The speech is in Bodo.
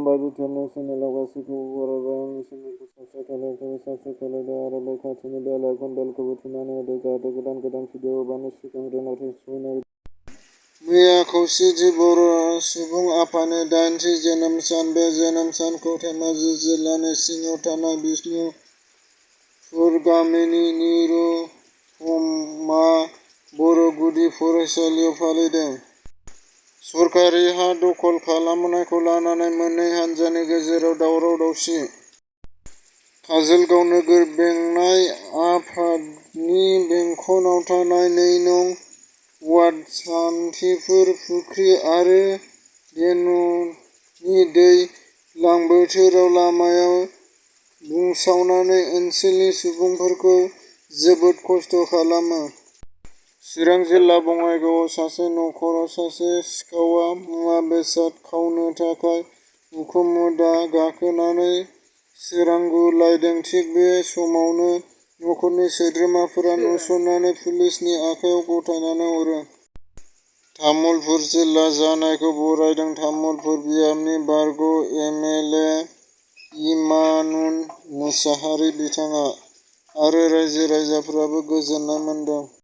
बायदि चेनेल चेनेलाव गासैखौबो बरायबाय। आंनि चेनेलखौ साबस्क्राइब खालामदो आरो बै खाथिनि बेल आइकन बेलखौबो थुनानै होदो जाहाथे गोदान भिडिअ होबानो सिगांग्रो नटिफिकेसन फैयो। मैया खौसेथि बर' सुबुं आफादनि 80थि जोनोम सान। बे जोनोम सानखौ धेमाजि जिल्लानि सिङाव थानाय बिष्णुपुर गामिनि निरुपमा बर' गुदि फरायसालियाव फालिदों। सरकारि हा दखल खालामनायखौ लानानै मोननै हानजानि गेजेराव दावराव-दावसि। काजलगाव नोगोर बेंनाय आफादनि बेंखनाव थानाय 2 नं. वार्ड सान्थिपुर फुख्रि आरो धेनुनि दैज्लां बोथोराव लामाया बुंसावनानै ओनसोलनि सुबुंफोरखौ जोबोद खस्थ' खालामो। चिरां जिल्ला बङाइगावआव सासे नखराव सासे सिखावआ मुवा-बेसाद खावनो थाखाय उखुम मुदा गाखोनानै सोरांगुलायदों। थिग बे समावनो नखरनि सोद्रोमाफोरा नुसननानै पुलिसनि आखायाव गथायनानै हरो। तामुलपुर जिल्ला जानायखौ बरायदों तामुलपुर बियाबनि बारग' एम.एल.ए. इमानुल मुसाहारि बिथाङा आरो रायजो-राजाफोराबो गोजोननाय मोन्दों।